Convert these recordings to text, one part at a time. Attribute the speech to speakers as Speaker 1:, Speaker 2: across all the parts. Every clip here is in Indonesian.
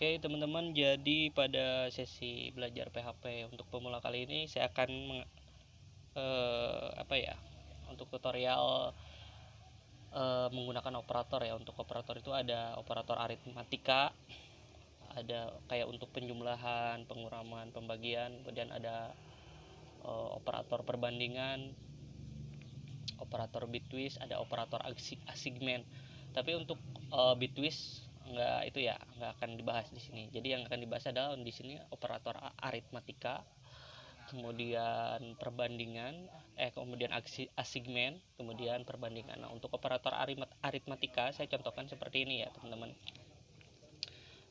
Speaker 1: Oke teman-teman, jadi pada sesi belajar PHP untuk pemula kali ini saya akan untuk tutorial menggunakan operator ya. Untuk operator itu ada operator aritmatika, ada kayak untuk penjumlahan, penguraman, pembagian, kemudian ada operator perbandingan, operator bitwist, ada operator assignment. Tapi untuk bitwist nggak akan dibahas di sini. Jadi yang akan dibahas adalah di sini operator aritmatika, kemudian perbandingan, kemudian assignment, kemudian perbandingan. Nah, untuk operator aritmatika saya contohkan seperti ini ya teman-teman.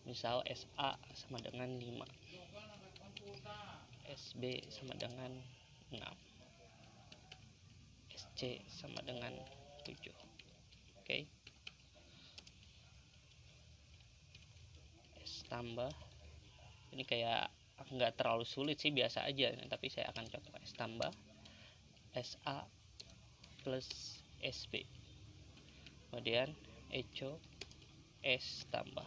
Speaker 1: Misal SA sama dengan 5, SB sama dengan 6, SC sama dengan 7. Oke. S tambah. Ini kayak nggak terlalu sulit sih, biasa aja, tapi saya akan contoh S tambah SA plus SB, kemudian echo S tambah.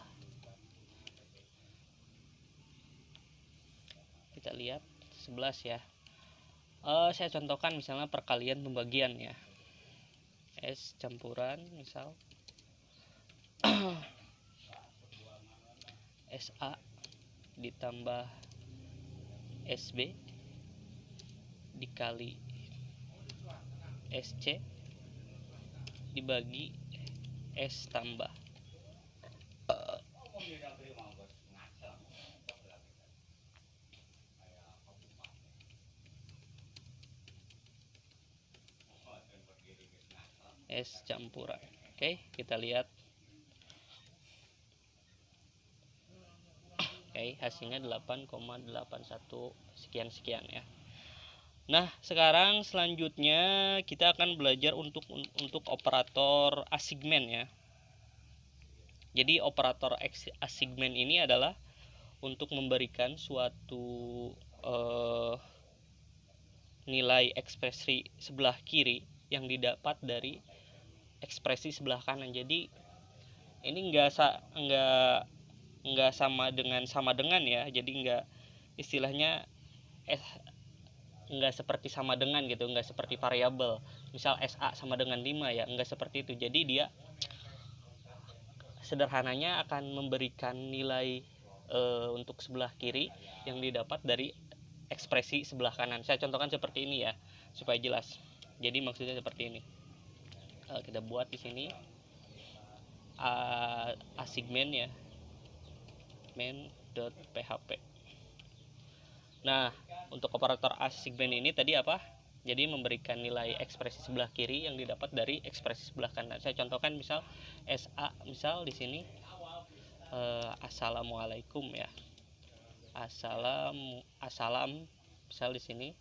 Speaker 1: Kita lihat 11 ya. Saya contohkan misalnya perkalian pembagian ya. S campuran misal SA ditambah SB dikali SC dibagi S tambah. S campuran. Oke, kita lihat. Oke, hasilnya 8,81 sekian ya. Nah, sekarang selanjutnya kita akan belajar untuk operator assignment ya. Jadi operator assignment ini adalah untuk memberikan suatu nilai ekspresi sebelah kiri yang didapat dari ekspresi sebelah kanan. Jadi ini enggak sama dengan ya. Jadi enggak, istilahnya enggak seperti sama dengan gitu, enggak seperti variabel. Misal SA sama dengan 5 ya, enggak seperti itu. Jadi dia sederhananya akan memberikan nilai untuk sebelah kiri yang didapat dari ekspresi sebelah kanan. Saya contohkan seperti ini ya, supaya jelas. Jadi maksudnya seperti ini. Kita buat di sini assignment ya, main.php. Nah, untuk operator assignment ini tadi apa? Jadi memberikan nilai ekspresi sebelah kiri yang didapat dari ekspresi sebelah kanan. Saya contohkan misal SA, misal di sini assalamualaikum ya. Assalam misal di sini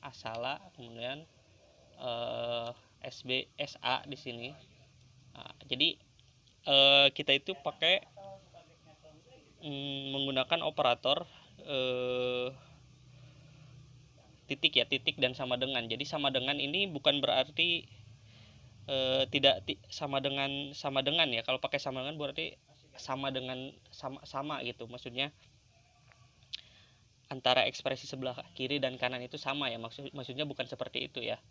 Speaker 1: asala, kemudian SB SA di sini. Nah, jadi kita itu pakai menggunakan operator titik dan sama dengan. Jadi sama dengan ini bukan berarti tidak sama dengan ya. Kalau pakai sama dengan berarti sama dengan sama gitu. Maksudnya antara ekspresi sebelah kiri dan kanan itu sama ya. Maksudnya bukan seperti itu ya.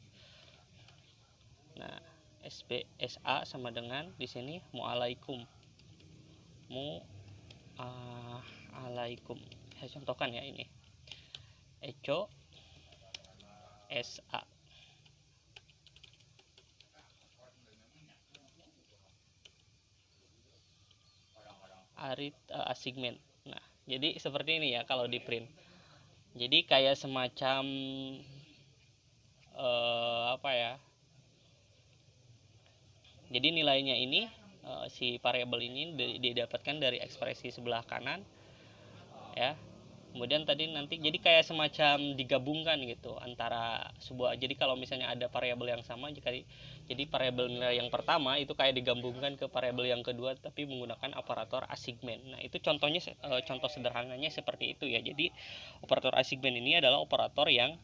Speaker 1: Nah, SB SA sama dengan di sini mualaikum. Mualaikum. Saya contohkan ya ini. Echo SA. Assignment. Nah, jadi seperti ini ya kalau di print. Jadi kayak semacam Jadi nilainya ini si variabel ini didapatkan dari ekspresi sebelah kanan ya. Kemudian tadi nanti jadi kayak semacam digabungkan gitu antara sebuah. Jadi kalau misalnya ada variabel yang sama, jadi variabel nilai yang pertama itu kayak digabungkan ke variabel yang kedua tapi menggunakan operator assignment. Nah, itu contohnya contoh sederhananya seperti itu ya. Jadi operator assignment ini adalah operator yang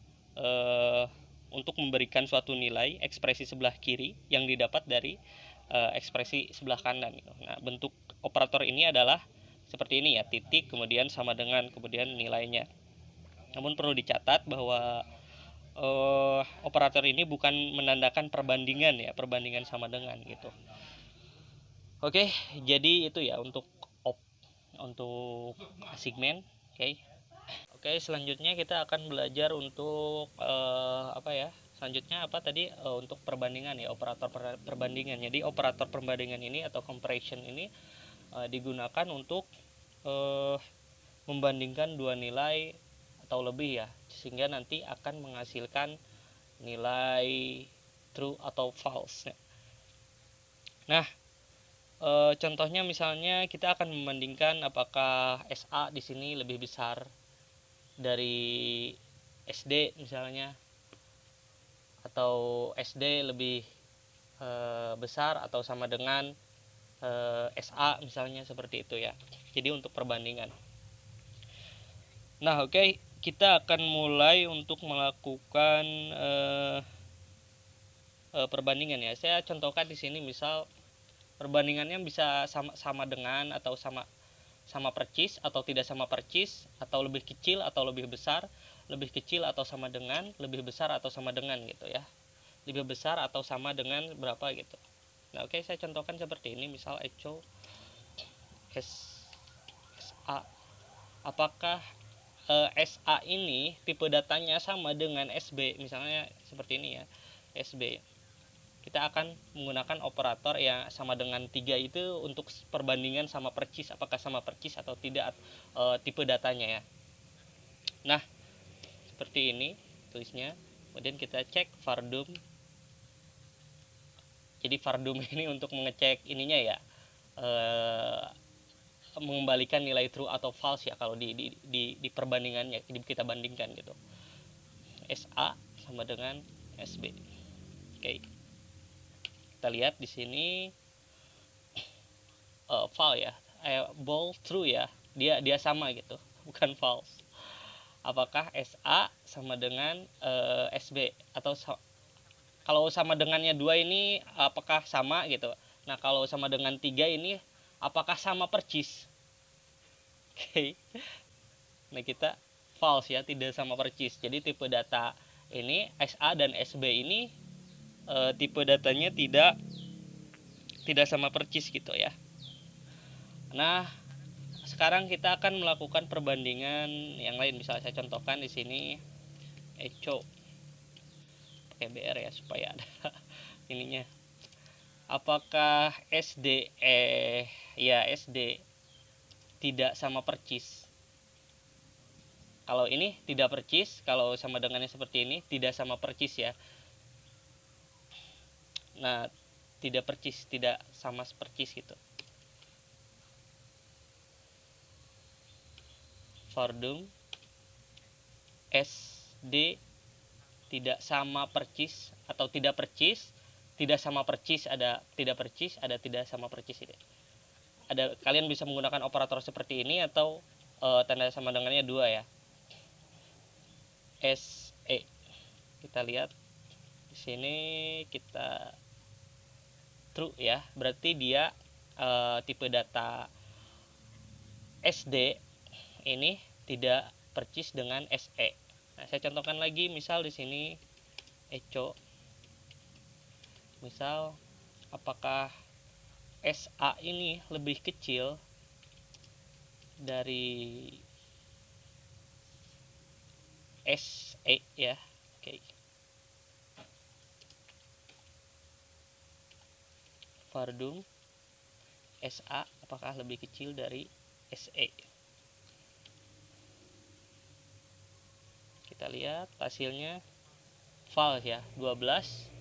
Speaker 1: untuk memberikan suatu nilai ekspresi sebelah kiri yang didapat dari ekspresi sebelah kanan gitu. Nah, bentuk operator ini adalah seperti ini ya, titik kemudian sama dengan kemudian nilainya. Namun perlu dicatat bahwa operator ini bukan menandakan perbandingan ya, perbandingan sama dengan gitu. Oke, jadi itu ya untuk segmen. Oke, selanjutnya kita akan belajar untuk selanjutnya apa tadi, untuk perbandingan ya, operator perbandingan. Jadi operator perbandingan ini atau comparison ini digunakan untuk membandingkan dua nilai atau lebih ya, sehingga nanti akan menghasilkan nilai true atau false. Nah, contohnya misalnya kita akan membandingkan apakah SA di sini lebih besar dari SD misalnya, atau SD lebih besar atau sama dengan SA misalnya, seperti itu ya. Jadi untuk perbandingan. Nah, oke, kita akan mulai untuk melakukan perbandingan ya. Saya contohkan di sini, misal perbandingannya bisa sama dengan atau sama percis atau tidak sama percis, atau lebih kecil atau lebih besar, lebih kecil atau sama dengan, lebih besar atau sama dengan gitu ya. Lebih besar atau sama dengan berapa gitu. Nah, oke, saya contohkan seperti ini, misal echo SA. Apakah SA ini tipe datanya sama dengan SB, misalnya seperti ini ya, SB. Kita akan menggunakan operator yang sama dengan 3 itu untuk perbandingan sama percis, apakah sama percis atau tidak tipe datanya ya. Nah, seperti ini tulisnya. Kemudian kita cek vardum. Jadi vardum ini untuk mengecek ininya ya, mengembalikan nilai true atau false ya kalau di perbandingannya, kita bandingkan gitu. SA sama dengan SB. Oke. Kita lihat di sini false ya, ball true ya, dia sama gitu, bukan false. Apakah SA sama dengan SB, atau kalau sama dengannya 2 ini apakah sama gitu. Nah, kalau sama dengan 3 ini apakah sama percis. Oke. Nah, kita false ya, tidak sama percis. Jadi tipe data ini SA dan SB ini tipe datanya tidak sama percis gitu ya. Nah, sekarang kita akan melakukan perbandingan yang lain. Misalnya saya contohkan di sini echo pakai BR ya supaya ada ininya. Apakah SD SD tidak sama percis. Kalau ini tidak percis, kalau sama dengannya seperti ini tidak sama percis ya. Nah, tidak percis, tidak sama percis gitu. Vardum SD tidak sama percis atau tidak percis, tidak sama percis, ada tidak percis, ada tidak sama percis ini. Ada, kalian bisa menggunakan operator seperti ini atau tanda sama dengannya 2 ya. SE. Kita lihat di sini, kita true ya, berarti dia tipe data SD ini tidak percis dengan SE. Nah, saya contohkan lagi, misal di sini echo. Misal apakah SA ini lebih kecil dari SE ya. Oke. Vardum SA apakah lebih kecil dari SE. Kita lihat hasilnya false ya, 12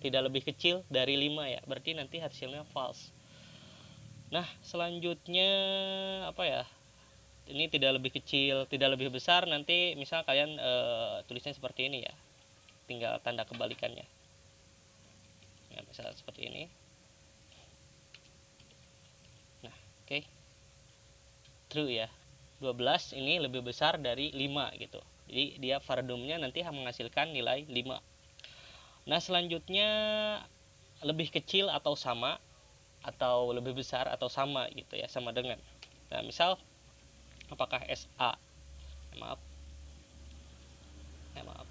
Speaker 1: tidak lebih kecil dari 5 ya, berarti nanti hasilnya false. Nah, selanjutnya apa ya, ini tidak lebih kecil, tidak lebih besar, nanti misal kalian tulisnya seperti ini ya, tinggal tanda kebalikannya ya, misalnya seperti ini. Nah, oke. True ya, 12 ini lebih besar dari 5 gitu. Jadi dia vardumnya nanti menghasilkan nilai 5. Nah, selanjutnya lebih kecil atau sama, atau lebih besar atau sama gitu ya, sama dengan. Nah, misal apakah SA, maaf maaf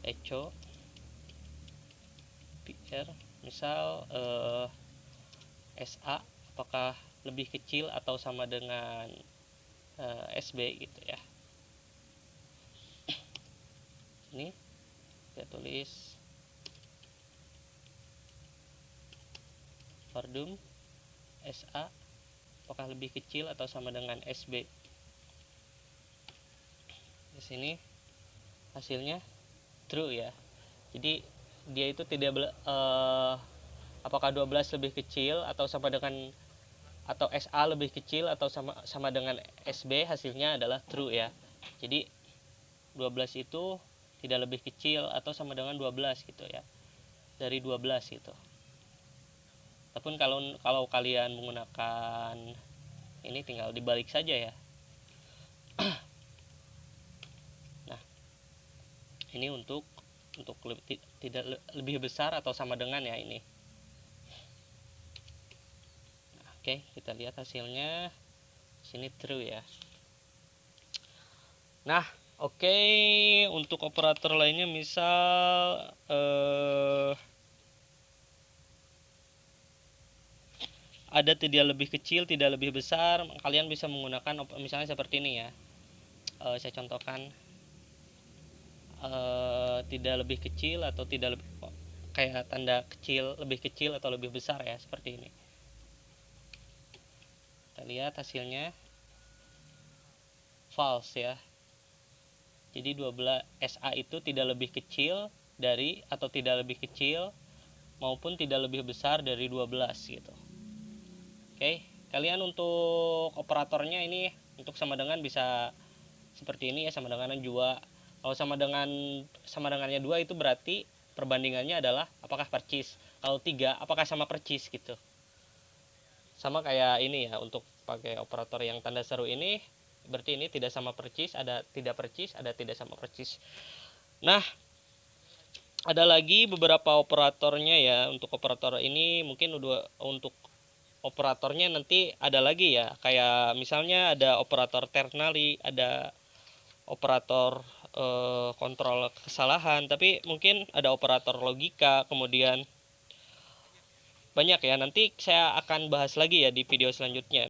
Speaker 1: echo PR, misal SA apakah lebih kecil atau sama dengan SB gitu ya. Ini saya tulis Verdum SA apakah lebih kecil atau sama dengan SB. Di sini hasilnya true ya. Jadi dia itu tidak apakah 12 lebih kecil atau sama dengan, atau SA lebih kecil atau sama dengan SB, hasilnya adalah true ya. Jadi 12 itu tidak lebih kecil atau sama dengan 12 gitu ya, dari 12 gitu. Ataupun kalau kalian menggunakan ini tinggal dibalik saja ya. Nah, ini untuk tidak lebih besar atau sama dengan ya ini. Nah, oke, kita lihat hasilnya. Sini true ya. Nah, oke, untuk operator lainnya misal ada tidak lebih kecil, tidak lebih besar, kalian bisa menggunakan misalnya seperti ini ya. Saya contohkan tidak lebih kecil atau tidak lebih, kayak tanda kecil, lebih kecil atau lebih besar ya, seperti ini. Kita lihat hasilnya false ya. Jadi 12 SA itu tidak lebih kecil dari, atau tidak lebih kecil maupun tidak lebih besar dari 12 gitu. Oke, kalian untuk operatornya ini untuk sama dengan bisa seperti ini ya, sama dengan 2. Kalau sama dengannya 2 itu berarti perbandingannya adalah apakah percis. Kalau 3 apakah sama percis gitu. Sama kayak ini ya, untuk pakai operator yang tanda seru ini berarti ini tidak sama percis, ada tidak percis, ada tidak sama percis. Nah, ada lagi beberapa operatornya ya. Untuk operator ini mungkin udah, untuk operatornya nanti ada lagi ya, kayak misalnya ada operator ternary, ada operator kontrol kesalahan, tapi mungkin ada operator logika, kemudian banyak ya. Nanti saya akan bahas lagi ya di video selanjutnya.